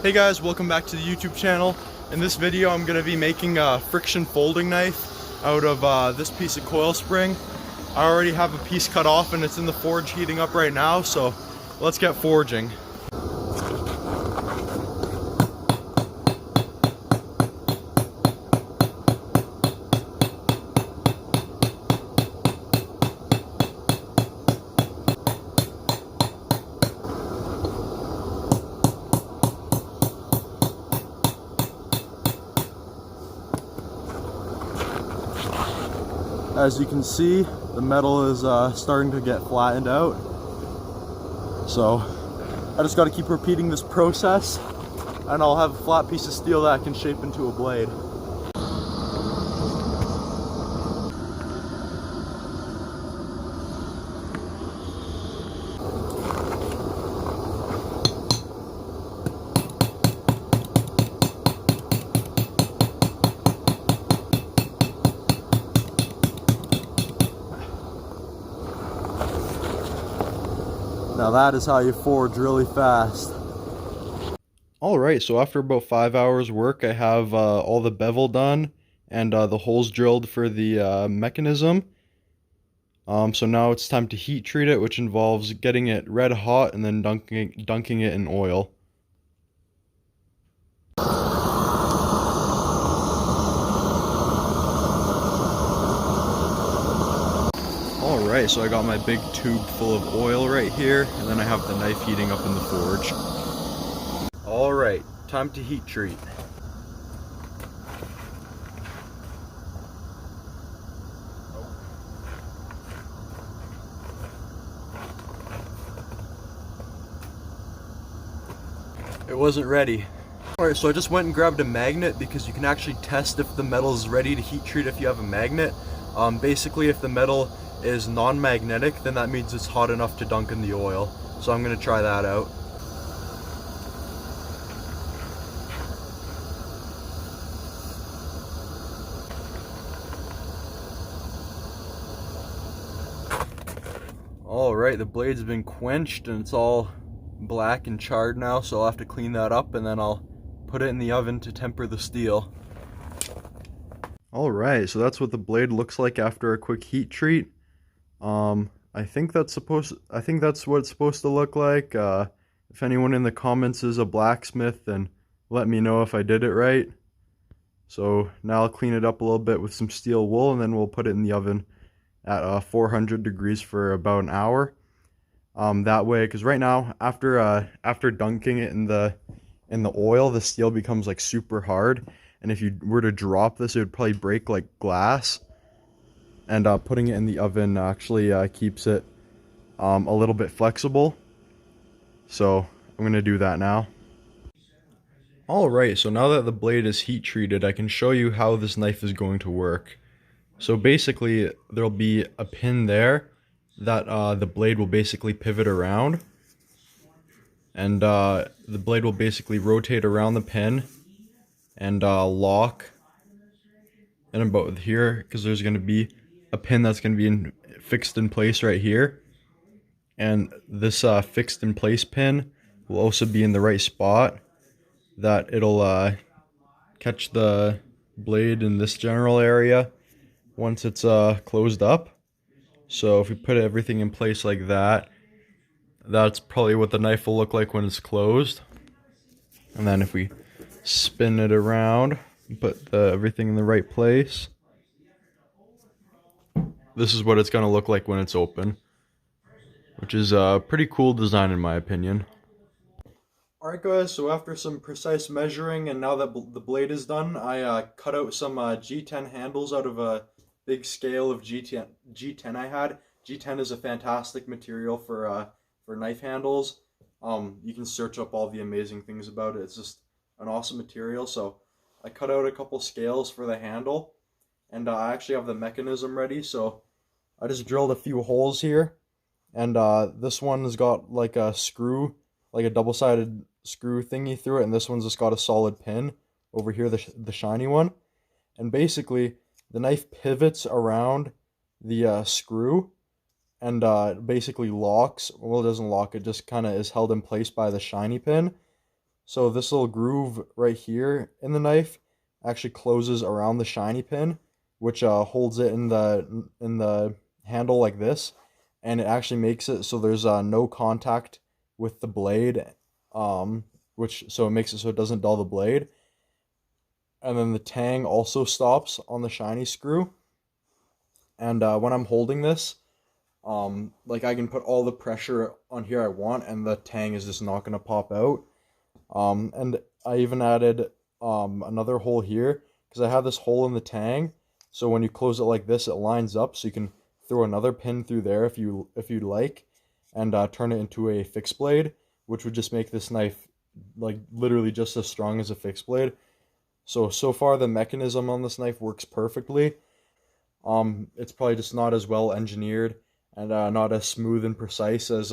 Hey guys, welcome back to the YouTube channel. In this video I'm going to be making a friction folding knife out of this piece of coil spring. I already have a piece cut off and it's in the forge heating up right now, so let's get forging. As you can see, the metal is starting to get flattened out. So I just got to keep repeating this process and I'll have a flat piece of steel that I can shape into a blade. Now that is how you forge really fast. Alright, so after about 5 hours work, I have all the bevel done and the holes drilled for the mechanism. So now it's time to heat treat it, which involves getting it red hot and then dunking it in oil. Alright, so I got my big tube full of oil right here, and then I have the knife heating up in the forge. Alright, time to heat treat. It wasn't ready. Alright, so I just went and grabbed a magnet because you can actually test if the metal is ready to heat treat if you have a magnet. Basically, if the metal is non-magnetic, then that means it's hot enough to dunk in the oil. So I'm going to try that out. Alright, the blade's been quenched and it's all black and charred now, so I'll have to clean that up and then I'll put it in the oven to temper the steel. Alright, so that's what the blade looks like after a quick heat treat. I think that's what it's supposed to look like. If anyone in the comments is a blacksmith, then let me know if I did it right. So now I'll clean it up a little bit with some steel wool and then we'll put it in the oven at 400 degrees for about an hour. That way, because right now after dunking it in the oil, the steel becomes like super hard, and if you were to drop this, it would probably break like glass. And putting it in the oven actually keeps it a little bit flexible. So I'm going to do that now. Alright, so now that the blade is heat treated, I can show you how this knife is going to work. So basically, there'll be a pin there that the blade will basically pivot around. And the blade will basically rotate around the pin and lock. And about here, because there's going to be a pin that's going to be fixed in place right here. And this fixed in place pin will also be in the right spot that it'll catch the blade in this general area once it's closed up. So if we put everything in place like that, that's probably what the knife will look like when it's closed. And then if we spin it around, put everything in the right place, this is what it's going to look like when it's open, which is a pretty cool design in my opinion. Alright guys, so after some precise measuring and now that the blade is done, I cut out some G10 handles out of a big scale of G10 I had. G10 is a fantastic material for knife handles. You can search up all the amazing things about it. It's just an awesome material. So I cut out a couple scales for the handle, and I actually have the mechanism ready. So I just drilled a few holes here, and this one has got like a screw, like a double-sided screw thingy through it, and this one's just got a solid pin over here, the shiny one. And basically the knife pivots around the screw and basically locks. Well, it doesn't lock, it just kind of is held in place by the shiny pin. So this little groove right here in the knife actually closes around the shiny pin, which holds it in the handle like this, and it actually makes it so there's no contact with the blade, which so it makes it so it doesn't dull the blade. And then the tang also stops on the shiny screw. And when I'm holding this, like I can put all the pressure on here I want, and the tang is just not gonna pop out. And I even added another hole here because I have this hole in the tang. So when you close it like this, it lines up, so you can throw another pin through there if you'd like, and turn it into a fixed blade, which would just make this knife like literally just as strong as a fixed blade. So far the mechanism on this knife works perfectly. It's probably just not as well engineered and not as smooth and precise as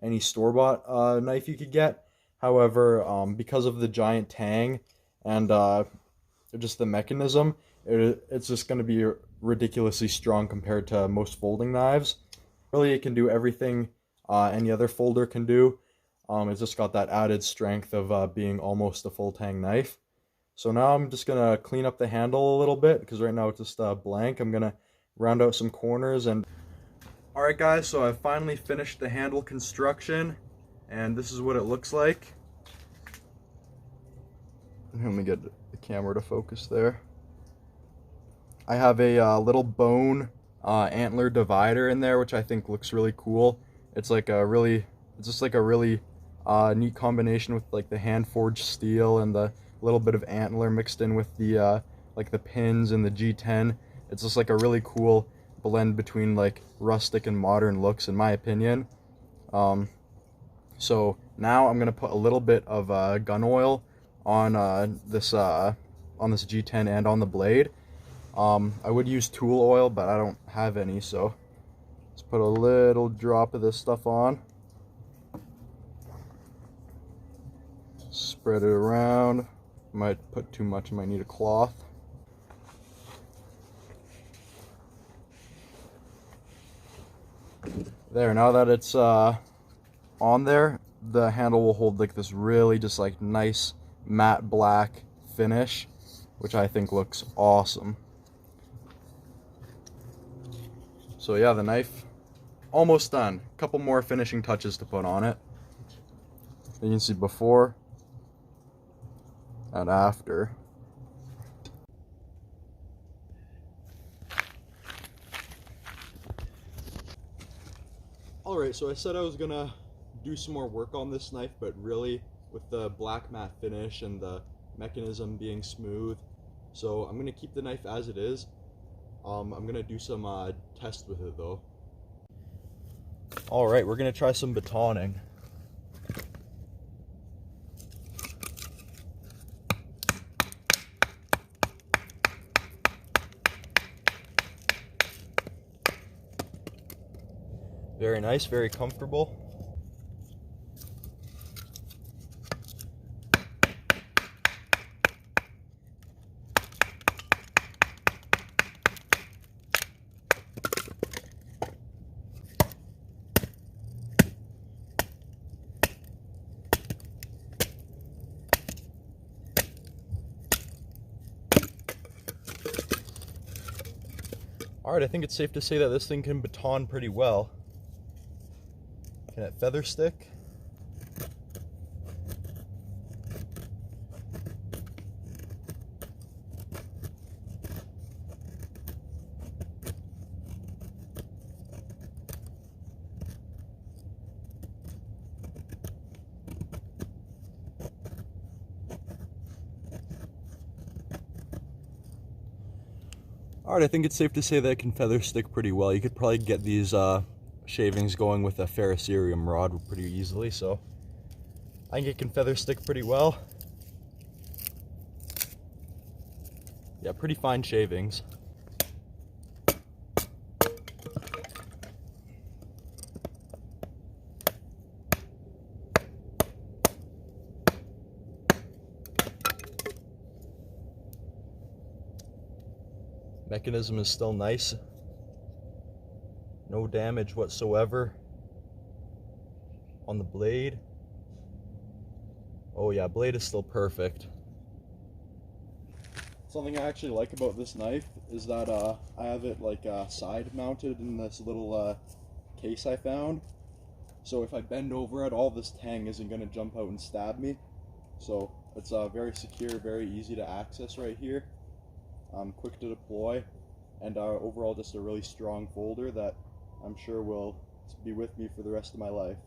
any store-bought knife you could get. However, because of the giant tang and just the mechanism, it's just going to be ridiculously strong compared to most folding knives. Really, it can do everything any other folder can do. It's just got that added strength of being almost a full tang knife. So now I'm just gonna clean up the handle a little bit because right now it's just blank. I'm gonna round out some corners and... Alright guys, so I've finally finished the handle construction and this is what it looks like. Let me get the camera to focus there. I have a little bone antler divider in there, which I think looks really cool. It's like it's just like a really neat combination with like the hand forged steel and the little bit of antler mixed in with the like the pins and the G10. It's just like a really cool blend between like rustic and modern looks, in my opinion. So now I'm gonna put a little bit of gun oil on this G10 and on the blade. I would use tool oil, but I don't have any, so let's put a little drop of this stuff on. Spread it around. Might put too much, I might need a cloth. There, now that it's on there, the handle will hold like this really just like nice matte black finish, which I think looks awesome. So yeah, the knife almost done. A couple more finishing touches to put on it. You can see before and after. Alright, so I said I was gonna do some more work on this knife, but really with the black matte finish and the mechanism being smooth, so I'm gonna keep the knife as it is. I'm gonna do some tests with it though. Alright, we're gonna try some batoning. Very nice, very comfortable. Alright, I think it's safe to say that this thing can baton pretty well. Can it feather stick? Alright, I think it's safe to say that it can feather stick pretty well. You could probably get these shavings going with a ferrocerium rod pretty easily, so I think it can feather stick pretty well. Yeah, pretty fine shavings. Mechanism is still nice. No damage whatsoever on the blade. Oh, Oh yeah, blade is still perfect. Something I actually like about this knife is that I have it like side mounted in this little case I found. So if I bend over it, all this tang isn't going to jump out and stab me. So it's very secure, very easy to access right here. Quick to deploy, and overall just a really strong folder that I'm sure will be with me for the rest of my life.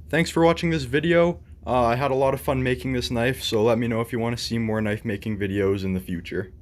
Thanks for watching this video. I had a lot of fun making this knife, so let me know if you want to see more knife making videos in the future.